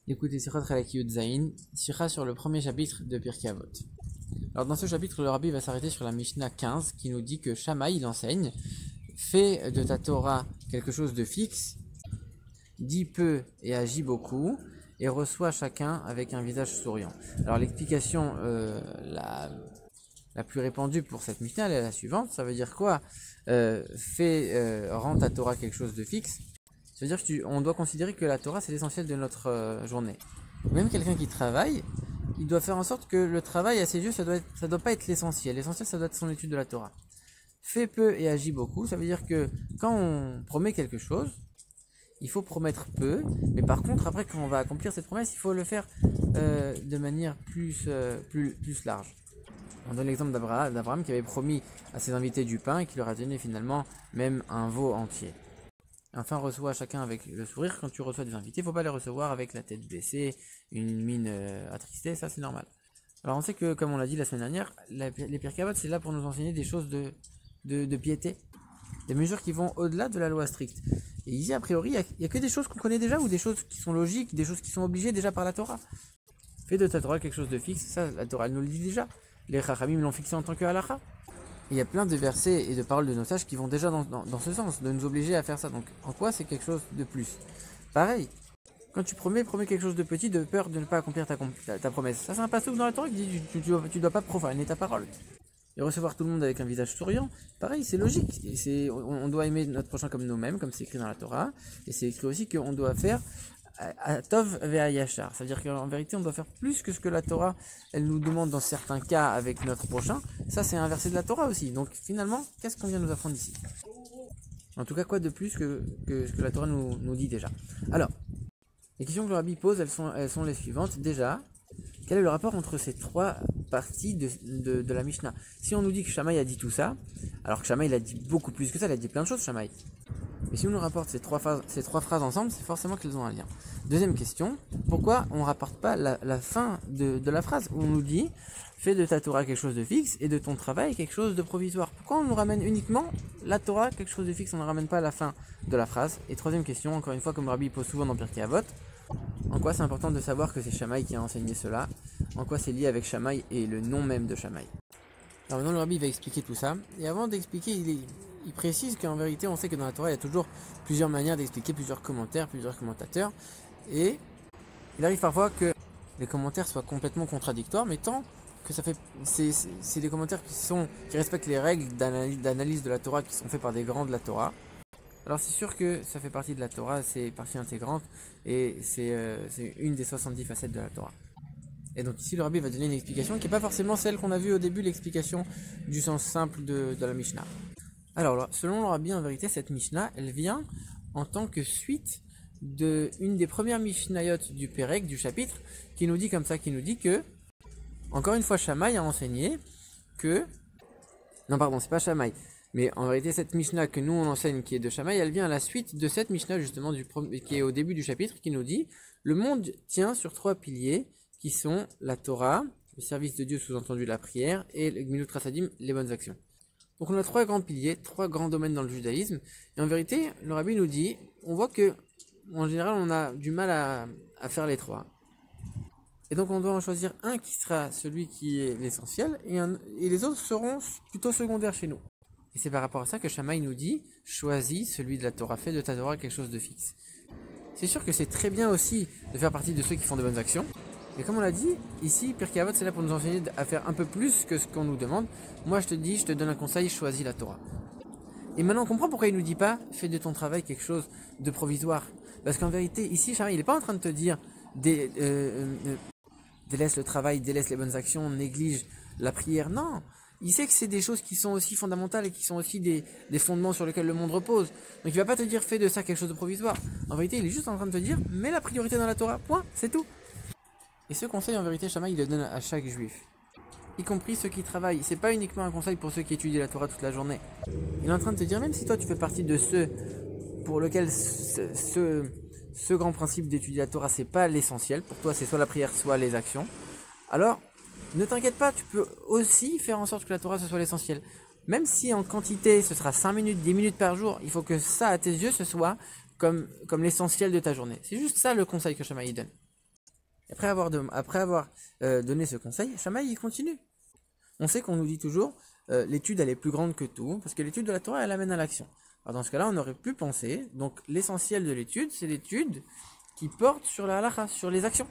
Écoutez Sichot Chalakiyut Zayin, Sikha sur le premier chapitre de Pirkei Avot. Alors dans ce chapitre, le Rabbi va s'arrêter sur la Mishnah 15 qui nous dit que Shammai, il enseigne, fais de ta Torah quelque chose de fixe, dis peu et agis beaucoup, et reçois chacun avec un visage souriant. Alors l'explication la plus répandue pour cette Mishnah, elle est la suivante, ça veut dire quoi? Rends ta Torah quelque chose de fixe. Ça veut dire qu'on doit considérer que la Torah c'est l'essentiel de notre journée. Même quelqu'un qui travaille, il doit faire en sorte que le travail à ses yeux, ça doit pas être l'essentiel. L'essentiel, ça doit être son étude de la Torah. Fais peu et agis beaucoup, ça veut dire que quand on promet quelque chose, il faut promettre peu, mais par contre, après, quand on va accomplir cette promesse, il faut le faire de manière plus large. On donne l'exemple d'Abraham qui avait promis à ses invités du pain et qui leur a donné finalement même un veau entier. Enfin, reçois chacun avec le sourire. Quand tu reçois des invités, il ne faut pas les recevoir avec la tête baissée, une mine attristée, ça c'est normal. Alors on sait que, comme on l'a dit la semaine dernière, les Pirkei Avot c'est là pour nous enseigner des choses de piété, des mesures qui vont au-delà de la loi stricte. Et ici, a priori, il n'y a que des choses qu'on connaît déjà ou des choses qui sont logiques, des choses qui sont obligées déjà par la Torah. Fais de ta Torah quelque chose de fixe, ça la Torah elle nous le dit déjà. Les Chachamim l'ont fixé en tant que halakha. Il y a plein de versets et de paroles de nos sages qui vont déjà dans ce sens, de nous obliger à faire ça. Donc en quoi c'est quelque chose de plus? Pareil, quand tu promets quelque chose de petit de peur de ne pas accomplir ta promesse. Ça c'est un passage dans la Torah qui dit tu dois pas profaner ta parole. Et recevoir tout le monde avec un visage souriant, pareil, c'est logique. On doit aimer notre prochain comme nous-mêmes, comme c'est écrit dans la Torah. Et c'est écrit aussi qu'on doit faire Tov ve'ayashar, c'est-à-dire qu'en vérité on doit faire plus que ce que la Torah elle nous demande dans certains cas avec notre prochain. Ça c'est un verset de la Torah aussi. Donc finalement, qu'est-ce qu'on vient nous apprendre ici? En tout cas, quoi de plus que ce que la Torah nous dit déjà? Alors, les questions que le Rabbi pose, elles sont les suivantes. Déjà, quel est le rapport entre ces trois parties de la Mishnah? Si on nous dit que Shammai a dit tout ça, alors que Shammai il a dit beaucoup plus que ça, il a dit plein de choses Shammai. Mais si on nous rapporte ces trois phrases ensemble, c'est forcément qu'elles ont un lien. Deuxième question, pourquoi on ne rapporte pas la fin de la phrase où on nous dit fais de ta Torah quelque chose de fixe et de ton travail quelque chose de provisoire? Pourquoi on nous ramène uniquement la Torah quelque chose de fixe, on ne ramène pas la fin de la phrase? Et troisième question, encore une fois, comme Rabbi pose souvent dans Pirkei Avot, en quoi c'est important de savoir que c'est Shammai qui a enseigné cela? En quoi c'est lié avec Shammai et le nom même de Shammai? Alors maintenant le Rabbi va expliquer tout ça. Et avant d'expliquer, il précise qu'en vérité on sait que dans la Torah il y a toujours plusieurs manières d'expliquer, plusieurs commentaires, plusieurs commentateurs. Et il arrive parfois que les commentaires soient complètement contradictoires, mais tant que c'est des commentaires qui respectent les règles d'analyse de la Torah qui sont faits par des grands de la Torah. Alors c'est sûr que ça fait partie de la Torah, c'est partie intégrante et c'est une des 70 facettes de la Torah. Et donc ici le Rabbi va donner une explication qui n'est pas forcément celle qu'on a vue au début, l'explication du sens simple de la Mishnah. Alors selon le Rabbi, en vérité cette Mishnah elle vient en tant que suite de une des premières Mishnayot du Pérek, du chapitre, qui nous dit comme ça, qui nous dit que encore une fois Shammai a enseigné que non pardon c'est pas Shammai, mais en vérité cette Mishnah que nous on enseigne qui est de Shammai, elle vient à la suite de cette Mishnah justement qui est au début du chapitre, qui nous dit le monde tient sur trois piliers qui sont la Torah, le service de Dieu sous-entendu la prière, et le Gmilut Chasadim, les bonnes actions. Donc on a trois grands piliers, trois grands domaines dans le judaïsme, et en vérité, le Rabbi nous dit, on voit que en général on a du mal à faire les trois. Et donc on doit en choisir un qui sera celui qui est l'essentiel, et les autres seront plutôt secondaires chez nous. Et c'est par rapport à ça que Shammai nous dit, choisis celui de la Torah, fais de ta Torah quelque chose de fixe. C'est sûr que c'est très bien aussi de faire partie de ceux qui font de bonnes actions, mais comme on l'a dit, ici, Pirkei Avot, c'est là pour nous enseigner à faire un peu plus que ce qu'on nous demande. Moi, je te donne un conseil, choisis la Torah. Et maintenant, on comprend pourquoi il nous dit pas, fais de ton travail quelque chose de provisoire. Parce qu'en vérité, ici, Shammai, il n'est pas en train de te dire, délaisse le travail, délaisse les bonnes actions, néglige la prière. Non, il sait que c'est des choses qui sont aussi fondamentales et qui sont aussi des fondements sur lesquels le monde repose. Donc il va pas te dire, fais de ça quelque chose de provisoire. En vérité, il est juste en train de te dire, mets la priorité dans la Torah, point, c'est tout. Et ce conseil, en vérité, Shammai, il le donne à chaque juif, y compris ceux qui travaillent. C'est pas uniquement un conseil pour ceux qui étudient la Torah toute la journée. Il est en train de te dire, même si toi tu fais partie de ceux pour lesquels ce grand principe d'étudier la Torah, c'est pas l'essentiel, pour toi c'est soit la prière, soit les actions, alors ne t'inquiète pas, tu peux aussi faire en sorte que la Torah ce soit l'essentiel. Même si en quantité ce sera 5 minutes, 10 minutes par jour, il faut que ça, à tes yeux, ce soit comme l'essentiel de ta journée. C'est juste ça le conseil que Shammai donne. Après avoir donné ce conseil, Shammai il continue. On sait qu'on nous dit toujours l'étude elle est plus grande que tout, parce que l'étude de la Torah elle amène à l'action. Alors dans ce cas-là, on aurait pu penser, donc l'essentiel de l'étude, c'est l'étude qui porte sur la halakha, sur les actions.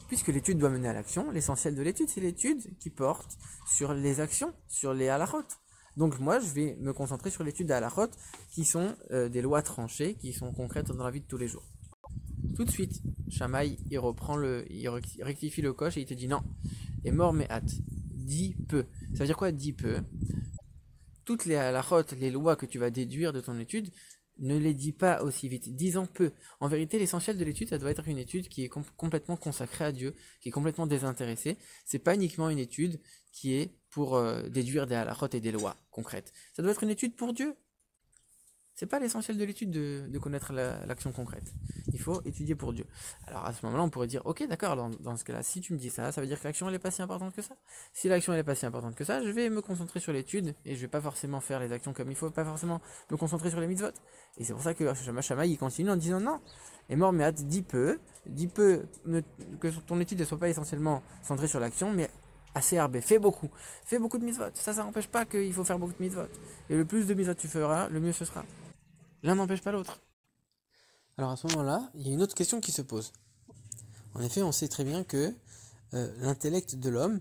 Puisque l'étude doit mener à l'action, l'essentiel de l'étude, c'est l'étude qui porte sur les actions, sur les halachot. Donc moi, je vais me concentrer sur l'étude des halachot, qui sont des lois tranchées, qui sont concrètes dans la vie de tous les jours. Tout de suite, Shammai, il rectifie le coche et il te dit non. Et mort mais hâte. Dis peu. Ça veut dire quoi, dis peu? Toutes les halachot, les lois que tu vas déduire de ton étude, ne les dis pas aussi vite, dis-en peu. En vérité, l'essentiel de l'étude, ça doit être une étude qui est complètement consacrée à Dieu, qui est complètement désintéressée. C'est pas uniquement une étude qui est pour déduire des halachot et des lois concrètes. Ça doit être une étude pour Dieu. C'est pas l'essentiel de l'étude de connaître l'action concrète. Il faut étudier pour Dieu. Alors à ce moment-là, on pourrait dire, ok, d'accord, dans ce cas-là, si tu me dis ça, ça veut dire que l'action elle est pas si importante que ça. Si l'action elle est pas si importante que ça, je vais me concentrer sur l'étude et je vais pas forcément faire les actions comme il faut, pas forcément me concentrer sur les mitzvot. Et c'est pour ça que Shammai il continue en disant non. Et mort mais hâte, dis peu, que ton étude ne soit pas essentiellement centrée sur l'action, mais assez herbé, fais beaucoup de mitzvot. Ça n'empêche pas qu'il faut faire beaucoup de mitzvot. Et le plus de mitzvot tu feras, le mieux ce sera. L'un n'empêche pas l'autre. Alors à ce moment-là, il y a une autre question qui se pose. En effet, on sait très bien que l'intellect de l'homme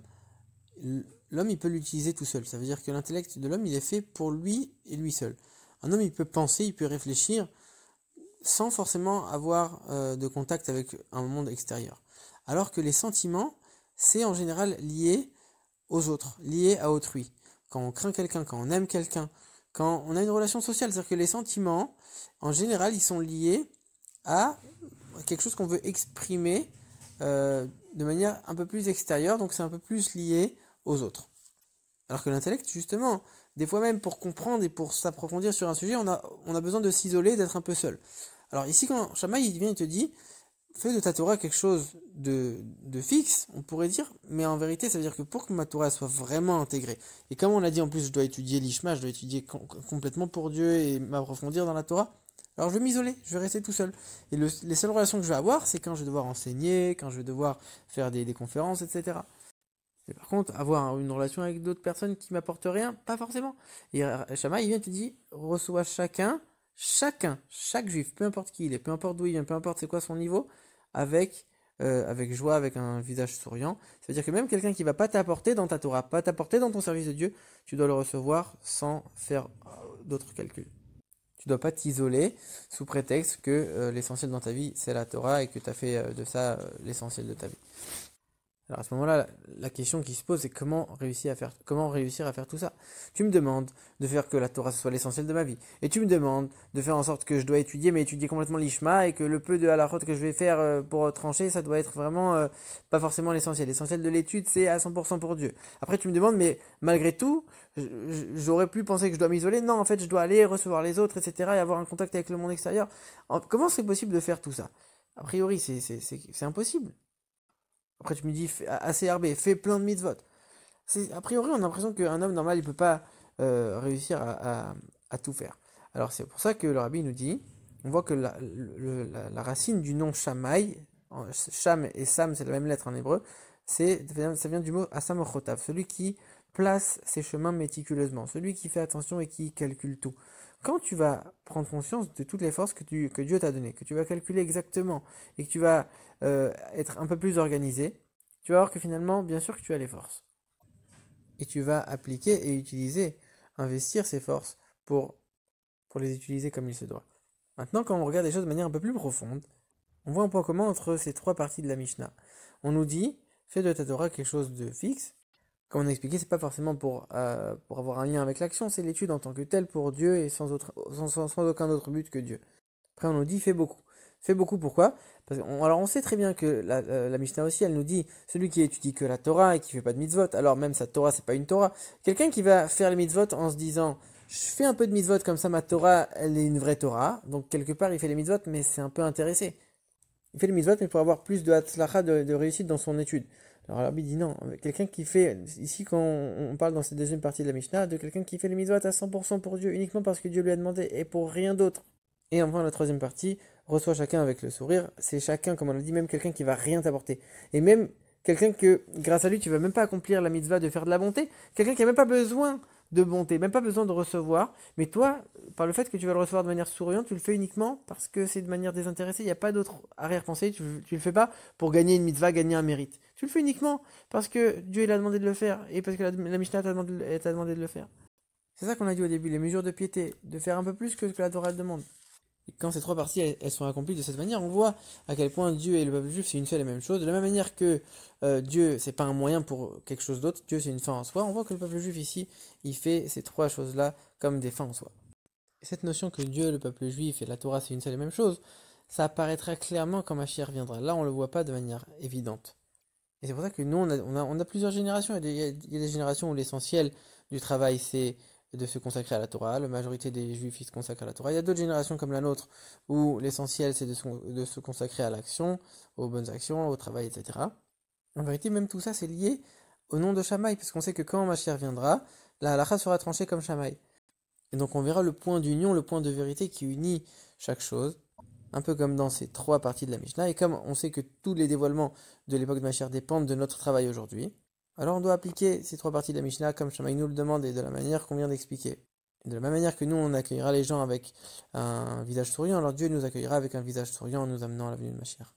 il peut l'utiliser tout seul. Ça veut dire que l'intellect de l'homme, il est fait pour lui et lui seul. Un homme, il peut penser, il peut réfléchir sans forcément avoir de contact avec un monde extérieur. Alors que les sentiments, c'est en général lié aux autres, lié à autrui. Quand on craint quelqu'un, quand on aime quelqu'un, quand on a une relation sociale, c'est-à-dire que les sentiments, en général, ils sont liés à quelque chose qu'on veut exprimer de manière un peu plus extérieure, donc c'est un peu plus lié aux autres. Alors que l'intellect, justement, des fois même pour comprendre et pour s'approfondir sur un sujet, on a besoin de s'isoler, d'être un peu seul. Alors ici, quand Shammai il vient et te dit, fais de ta Torah quelque chose de fixe, on pourrait dire, mais en vérité, ça veut dire que pour que ma Torah soit vraiment intégrée, et comme on l'a dit en plus, je dois étudier l'Ishma, je dois étudier complètement pour Dieu et m'approfondir dans la Torah, alors je vais m'isoler, je vais rester tout seul. Et les seules relations que je vais avoir, c'est quand je vais devoir enseigner, quand je vais devoir faire des conférences, etc. Et par contre, avoir une relation avec d'autres personnes qui m'apportent rien, pas forcément. Et Shammai, il vient et te dit, reçois chaque juif, peu importe qui il est, peu importe d'où il vient, peu importe c'est quoi son niveau, avec joie, avec un visage souriant. Ça veut dire que même quelqu'un qui va pas t'apporter dans ta Torah, pas t'apporter dans ton service de Dieu, tu dois le recevoir sans faire d'autres calculs. Tu dois pas t'isoler sous prétexte que l'essentiel dans ta vie c'est la Torah et que tu as fait de ça l'essentiel de ta vie. Alors à ce moment-là, la question qui se pose, c'est comment réussir à faire tout ça. Tu me demandes de faire que la Torah soit l'essentiel de ma vie. Et tu me demandes de faire en sorte que je dois étudier, mais étudier complètement l'Ishma, et que le peu de halachot que je vais faire pour trancher, ça doit être vraiment pas forcément l'essentiel. L'essentiel de l'étude, c'est à 100% pour Dieu. Après, tu me demandes, mais malgré tout, j'aurais pu penser que je dois m'isoler. Non, en fait, je dois aller recevoir les autres, etc., et avoir un contact avec le monde extérieur. Comment c'est possible de faire tout ça? A priori, c'est impossible. Après, tu me dis, assez herbé, fais plein de mitzvot. A priori, on a l'impression qu'un homme normal, il peut pas réussir à tout faire. Alors, c'est pour ça que le rabbi nous dit, on voit que la racine du nom Shammai, Sham et Sam, c'est la même lettre en hébreu, ça vient du mot Asamochotav, celui qui place ses chemins méticuleusement, celui qui fait attention et qui calcule tout. Quand tu vas prendre conscience de toutes les forces que Dieu t'a données, que tu vas calculer exactement et que tu vas être un peu plus organisé, tu vas voir que finalement, bien sûr que tu as les forces. Et tu vas appliquer et utiliser, investir ces forces pour les utiliser comme il se doit. Maintenant, quand on regarde les choses de manière un peu plus profonde, on voit un point commun entre ces trois parties de la Mishnah. On nous dit, fais de ta Torah quelque chose de fixe. Comme on a expliqué, c'est pas forcément pour avoir un lien avec l'action, c'est l'étude en tant que telle pour Dieu et sans aucun autre but que Dieu. Après, on nous dit, fais beaucoup. Fais beaucoup, pourquoi? Alors, on sait très bien que la Mishnah aussi, elle nous dit, celui qui étudie que la Torah et qui fait pas de mitzvot, alors même sa Torah, c'est pas une Torah. Quelqu'un qui va faire les mitzvot en se disant, je fais un peu de mitzvot comme ça, ma Torah, elle est une vraie Torah. Donc, quelque part, il fait les mitzvot, mais c'est un peu intéressé. Il fait les mitzvot, mais pour avoir plus de hatzlacha, de réussite dans son étude. Alors, Rabbi dit non. Quelqu'un qui fait, ici, quand on parle dans cette deuxième partie de la Mishnah, de quelqu'un qui fait les mitzvot à 100% pour Dieu, uniquement parce que Dieu lui a demandé, et pour rien d'autre. Et enfin, la troisième partie, reçoit chacun avec le sourire. C'est chacun, comme on l'a dit, même quelqu'un qui va rien t'apporter. Et même quelqu'un que, grâce à lui, tu vas même pas accomplir la mitzvah de faire de la bonté. Quelqu'un qui a même pas besoin de bonté, même pas besoin de recevoir. Mais toi, par le fait que tu vas le recevoir de manière souriante, tu le fais uniquement parce que c'est de manière désintéressée. Il n'y a pas d'autre arrière-pensée. Tu le fais pas pour gagner une mitzvah, gagner un mérite. Tu le fais uniquement parce que Dieu il a demandé de le faire et parce que la Mishnah t'a demandé de le faire. C'est ça qu'on a dit au début, les mesures de piété, de faire un peu plus que ce que la Torah demande. Et quand ces trois parties elles sont accomplies de cette manière, on voit à quel point Dieu et le peuple juif c'est une seule et même chose. De la même manière que Dieu c'est pas un moyen pour quelque chose d'autre, Dieu c'est une fin en soi. On voit que le peuple juif ici il fait ces trois choses-là comme des fins en soi. Et cette notion que Dieu, le peuple juif et la Torah c'est une seule et même chose, ça apparaîtra clairement quand Mashiach viendra. Là on le voit pas de manière évidente. Et c'est pour ça que nous, on a plusieurs générations. Il y a des générations où l'essentiel du travail, c'est de se consacrer à la Torah. La majorité des juifs, ils se consacrent à la Torah. Il y a d'autres générations comme la nôtre, où l'essentiel, c'est de se consacrer à l'action, aux bonnes actions, au travail, etc. En vérité, même tout ça, c'est lié au nom de Shammai, parce qu'on sait que quand Mashiach viendra, la halakha sera tranchée comme Shammai. Et donc on verra le point d'union, le point de vérité qui unit chaque chose, un peu comme dans ces trois parties de la Mishnah, et comme on sait que tous les dévoilements de l'époque de Mashiach dépendent de notre travail aujourd'hui, alors on doit appliquer ces trois parties de la Mishnah comme Shammai nous le demande et de la manière qu'on vient d'expliquer. De la même manière que nous, on accueillera les gens avec un visage souriant, alors Dieu nous accueillera avec un visage souriant en nous amenant à la venue de Mashiach.